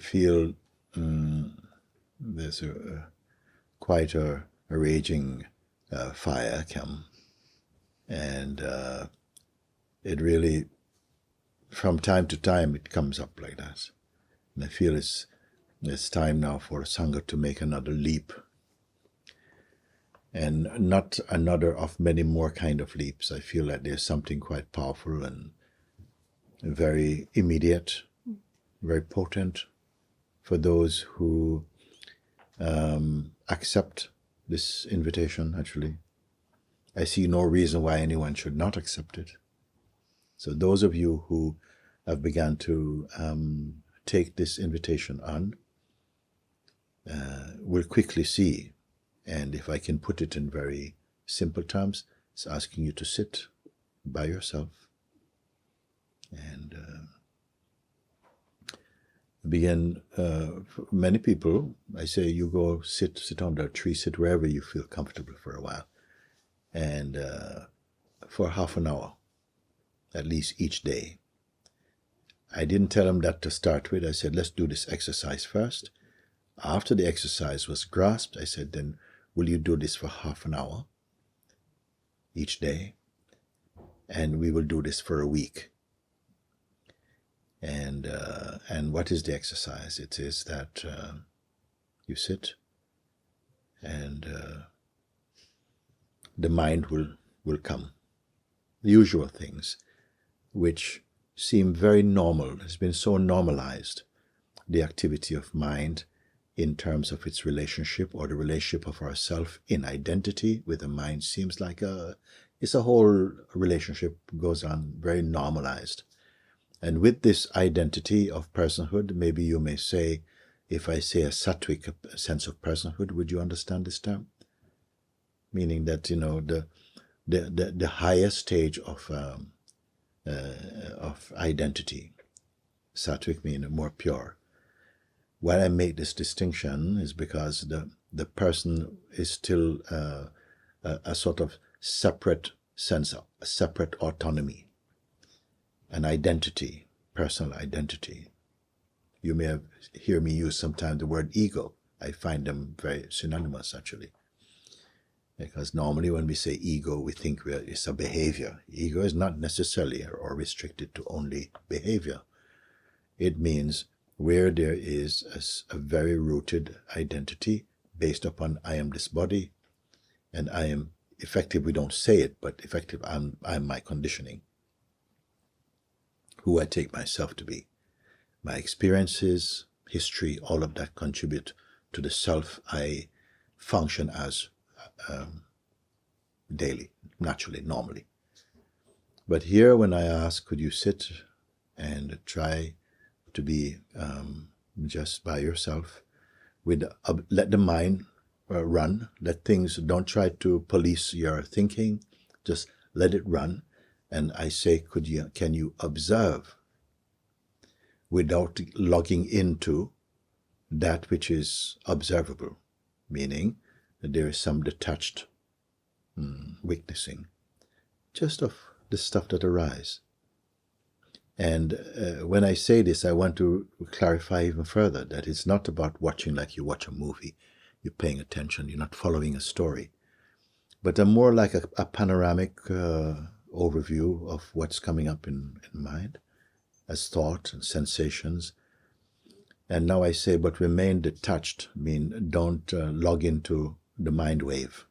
feel there's quite a raging fire come, and it really, from time to time, it comes up like that. And I feel it's time now for Sangha to make another leap, and not another of many more kind of leaps. I feel that there's something quite powerful and very immediate, very potent for those who accept this invitation, actually. I see no reason why anyone should not accept it. So those of you who have begun to take this invitation on will quickly see, and if I can put it in very simple terms, it's asking you to sit by yourself and begin. Many people, I say, you go sit under a tree, sit wherever you feel comfortable for a while, and for half an hour, at least each day. I didn't tell them that to start with. I said, let's do this exercise first. After the exercise was grasped, I said, then will you do this for half an hour each day? And we will do this for a week. And what is the exercise? It is that you sit, and the mind will come. The usual things, which seem very normal. It's been so normalized, the activity of mind in terms of its relationship, or the relationship of ourself in identity with the mind, seems like it's a whole relationship goes on, very normalized. And with this identity of personhood, maybe you may say, if I say a sattvic sense of personhood, would you understand this term? Meaning that, you know, the highest stage of identity. Sattvic meaning more pure. Why I make this distinction is because the person is still a sort of separate sense, a separate autonomy, an identity, personal identity. You may have hear me use sometimes the word ego. I find them very synonymous, actually. Because normally when we say ego, we think it's a behavior. Ego is not necessarily or restricted to only behavior. It means where there is a very rooted identity based upon I am this body, and I am effective. We don't say it, but effective, I'm my conditioning, who I take myself to be. My experiences, history, all of that contribute to the self I function as daily, naturally, normally. But here, when I ask, could you sit and try to be just by yourself, with let the mind run, let things, don't try to police your thinking, just let it run. And I say, can you observe without logging into that which is observable, meaning that there is some detached witnessing, just of the stuff that arises. And when I say this, I want to clarify even further that it's not about watching like you watch a movie. You're paying attention, you're not following a story, but more like a panoramic overview of what's coming up in mind as thought and sensations. And now I say, but remain detached, mean don't log into the mind wave.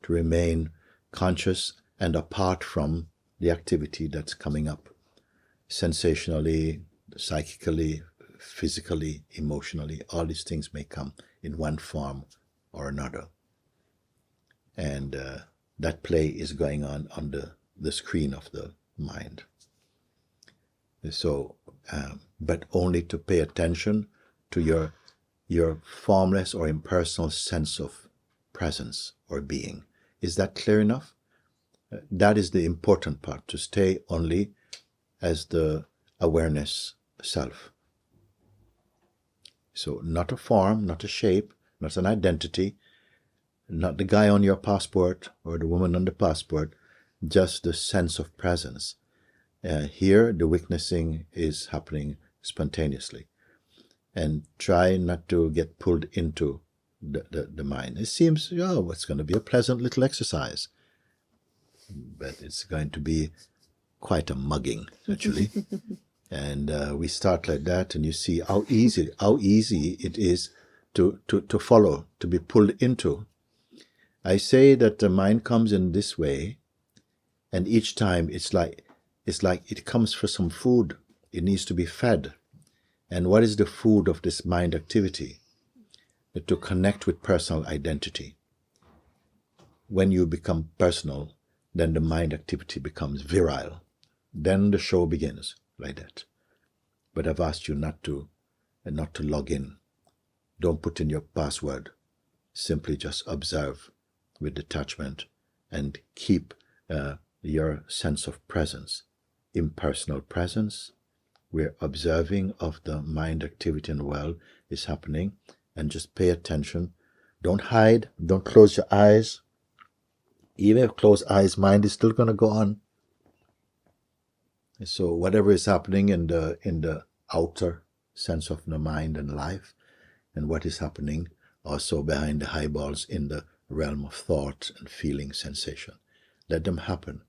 To remain conscious and apart from the activity that's coming up, sensationally, psychically, physically, emotionally. All these things may come in one form or another. And that play is going on the screen of the mind. So, but only to pay attention to your formless or impersonal sense of presence or being. Is that clear enough? That is the important part, to stay only as the awareness self. So not a form, not a shape, not an identity, not the guy on your passport or the woman on the passport, just the sense of presence. Here, the witnessing is happening spontaneously. and try not to get pulled into the mind. It seems, oh, it's going to be a pleasant little exercise, but it's going to be quite a mugging, actually. And we start like that, and you see how easy it is to follow, to be pulled into. I say that the mind comes in this way, and each time it's like it comes for some food. It needs to be fed. And what is the food of this mind activity? To connect with personal identity. When you become personal, then the mind activity becomes virile. Then the show begins like that. But I've asked you not to log in. Don't put in your password. Simply just observe with detachment and keep your sense of presence, impersonal presence. We're observing of the mind activity in the world is happening, and just pay attention. Don't hide. Don't close your eyes. Even if closed eyes, mind is still going to go on. So whatever is happening in the outer sense of the mind and life, and what is happening also behind the eyeballs in the realm of thought and feeling sensation, let them happen.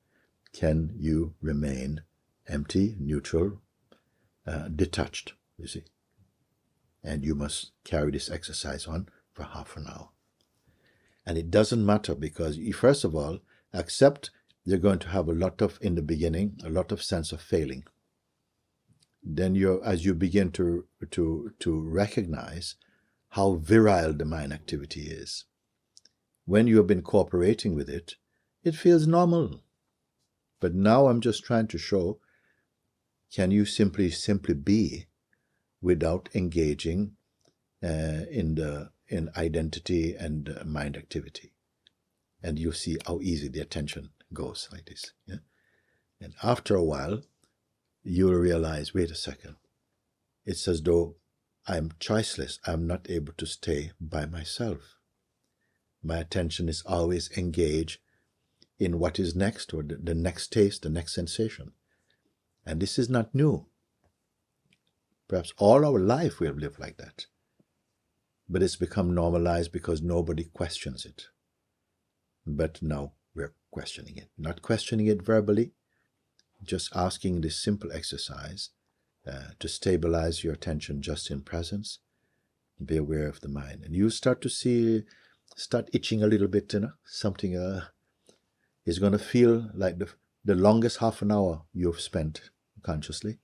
Can you remain empty, neutral, detached, you see? And you must carry this exercise on for half an hour. And it doesn't matter, because you, first of all, accept you're going to have a lot of, in the beginning, a lot of sense of failing. Then as you begin to recognize how virile the mind activity is, when you have been cooperating with it, it feels normal. But now I'm just trying to show, can you simply be without engaging in identity and mind activity? And you see how easy the attention goes like this. Yeah? And after a while, you'll realize, wait a second, it's as though I'm choiceless. I'm not able to stay by myself. My attention is always engaged in what is next, or the next taste, the next sensation. And this is not new. Perhaps all our life we have lived like that. But it's become normalized because nobody questions it. But now we're questioning it. Not questioning it verbally, just asking this simple exercise to stabilize your attention just in presence. Be aware of the mind. And you start to start itching a little bit, something is going to feel like the longest half an hour you've spent consciously.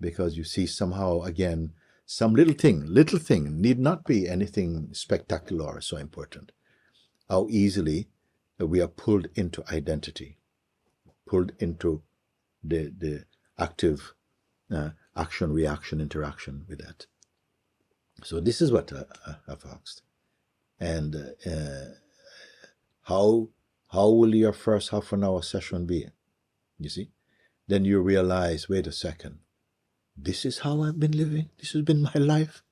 Because you see somehow, again, some little thing, need not be anything spectacular or so important. How easily we are pulled into identity, pulled into the active action, reaction, interaction with that. So this is what I've asked. And how will your first half an hour session be? You see? Then you realize, wait a second, this is how I've been living. This has been my life.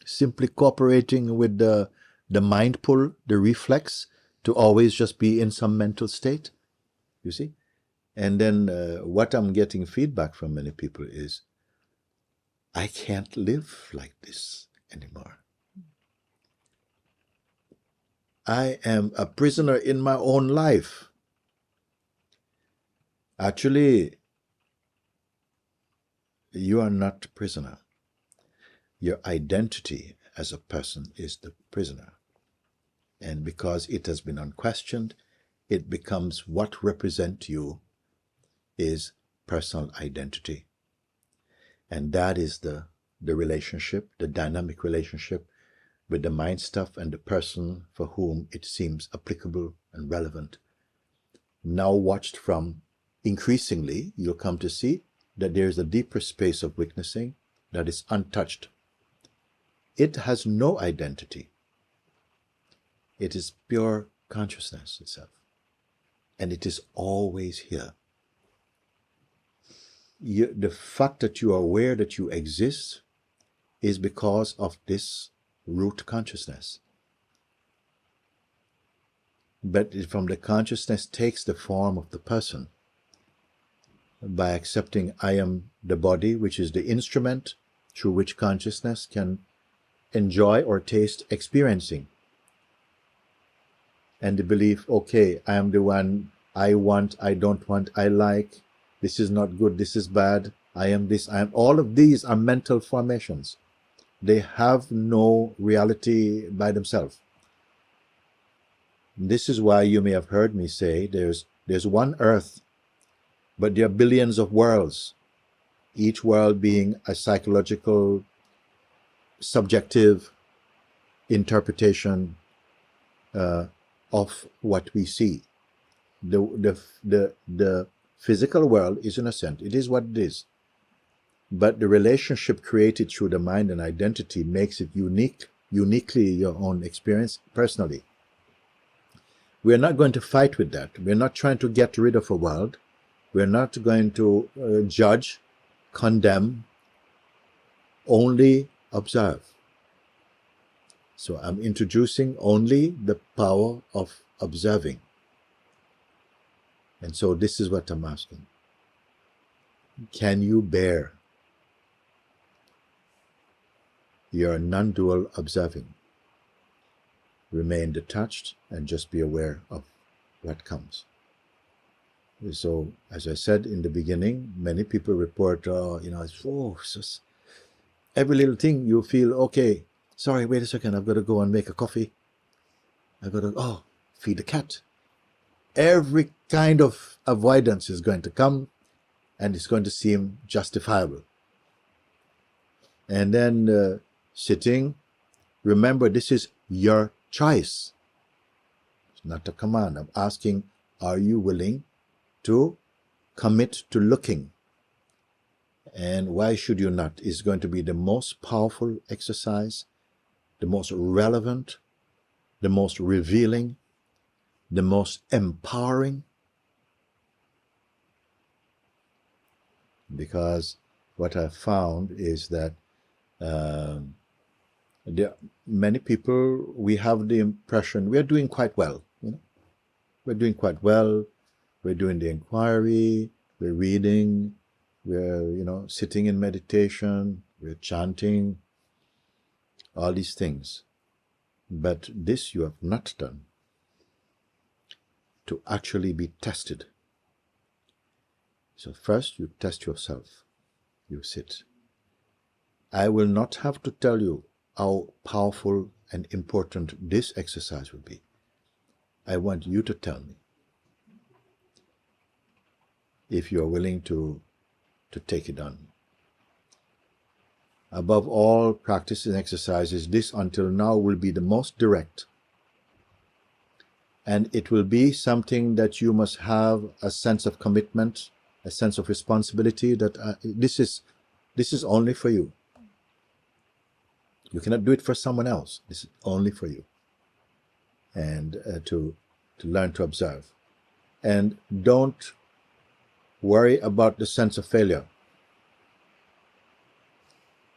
Simply cooperating with the mind pull, the reflex, to always just be in some mental state. You see? And then what I'm getting feedback from many people is, I can't live like this anymore. I am a prisoner in my own life. Actually, you are not a prisoner. Your identity as a person is the prisoner. And because it has been unquestioned, it becomes what represents you is personal identity. And that is the relationship, the dynamic relationship with the mind stuff and the person for whom it seems applicable and relevant. Now watched from increasingly, you'll come to see that there is a deeper space of witnessing that is untouched. It has no identity. It is pure consciousness itself. And it is always here. The fact that you are aware that you exist is because of this root consciousness. But from the consciousness takes the form of the person by accepting I am the body, which is the instrument through which consciousness can enjoy or taste experiencing. And the belief, okay, I am the one, I want, I don't want, I like, this is not good, this is bad, I am this, I am, all of these are mental formations. They have no reality by themselves. This is why you may have heard me say there's one earth, but there are billions of worlds, each world being a psychological, subjective interpretation of what we see. The physical world is innocent. It is what it is. But the relationship created through the mind and identity makes it uniquely your own experience personally. We're not going to fight with that. We're not trying to get rid of a world. We're not going to judge, condemn, only observe. So I'm introducing only the power of observing. And so this is what I'm asking. Can you bear your non-dual observing? Remain detached and just be aware of what comes. So, as I said in the beginning, many people report, it's every little thing you feel, okay, sorry, wait a second, I've got to go and make a coffee. I've got to, feed the cat. Every kind of avoidance is going to come and it's going to seem justifiable. And then sitting, remember, this is your choice. It's not a command. I'm asking, are you willing to commit to looking? And why should you not? It's going to be the most powerful exercise, the most relevant, the most revealing, the most empowering. Because what I've found is that there are many people, we have the impression we are doing quite well. We're doing quite well. We're doing the inquiry, we're reading, we're, sitting in meditation, we're chanting, all these things. But this you have not done. To actually be tested. So first you test yourself. You sit. I will not have to tell you how powerful and important this exercise will be. I want you to tell me if you are willing to take it on. Above all practices and exercises, this until now will be the most direct. And it will be something that you must have a sense of commitment, a sense of responsibility that this is only for you. You cannot do it for someone else. This is only for you. And to learn to observe. And don't worry about the sense of failure.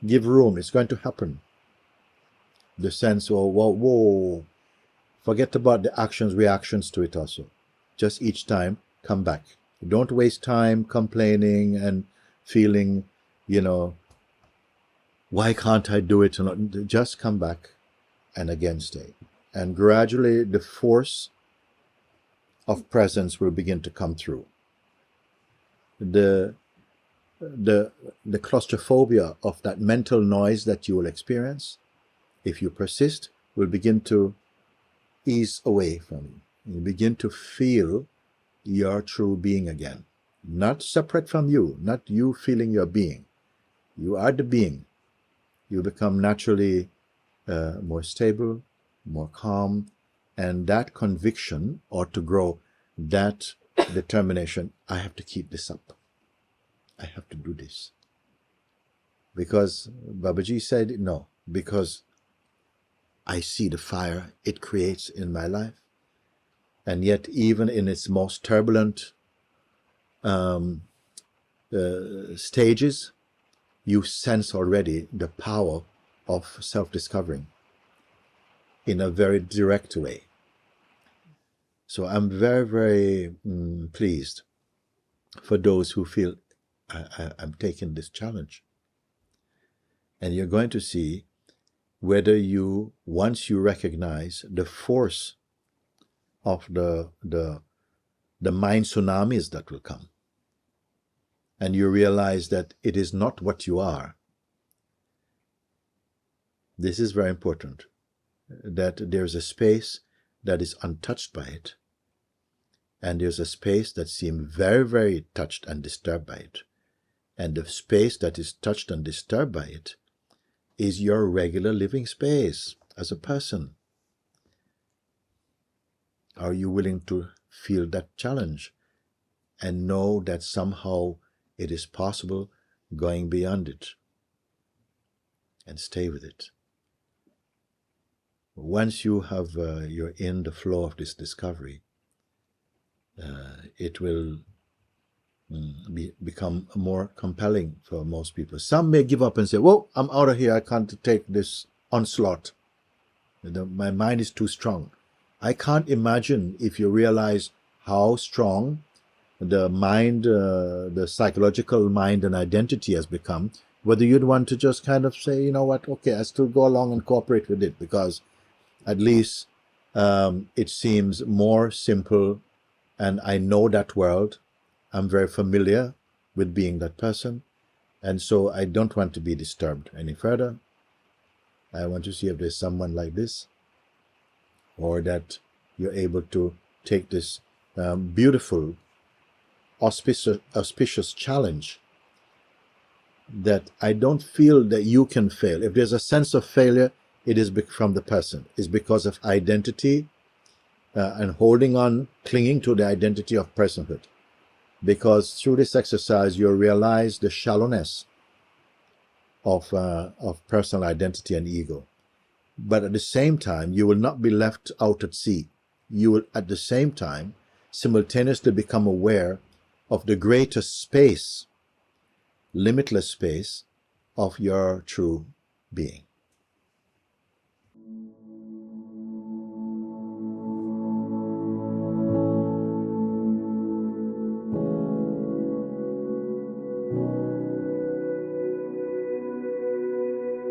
Give room. It's going to happen. The sense, whoa. Forget about the actions, reactions to it also. Just each time, come back. Don't waste time complaining and feeling, why can't I do it? Just come back and again stay. And gradually the force of presence will begin to come through. The claustrophobia of that mental noise that you will experience, if you persist, will begin to ease away from you. You begin to feel your true being again. Not separate from you, not you feeling your being. You are the being. You become naturally more stable, more calm, and that conviction ought to grow, that determination, I have to keep this up. I have to do this. Because Papaji said, no, because I see the fire it creates in my life. And yet, even in its most turbulent stages, you sense already the power of self-discovering in a very direct way. So I'm very, very pleased for those who feel I'm taking this challenge. And you're going to see whether you, once you recognize the force of the mind tsunamis that will come, and you realize that it is not what you are. This is very important, that there's a space that is untouched by it, and there's a space that seems very, very touched and disturbed by it. And the space that is touched and disturbed by it is your regular living space as a person. Are you willing to feel that challenge and know that somehow it is possible going beyond it, and stay with it? Once you have, you're in the flow of this discovery, it will become more compelling for most people. Some may give up and say, "Whoa, I'm out of here. I can't take this onslaught. My mind is too strong." I can't imagine, if you realize how strong the mind, the psychological mind and identity has become, whether you'd want to just kind of say, you know what, okay, I still go along and cooperate with it, because at least it seems more simple, and I know that world. I'm very familiar with being that person, and so I don't want to be disturbed any further. I want to see if there's someone like this, or that you're able to take this beautiful, auspicious challenge that I don't feel that you can fail. If there's a sense of failure, it is from the person. It's because of identity and holding on, clinging to the identity of personhood. Because through this exercise, you'll realize the shallowness of personal identity and ego. But at the same time, you will not be left out at sea. You will, at the same time, simultaneously become aware of the greater space, limitless space of your true being.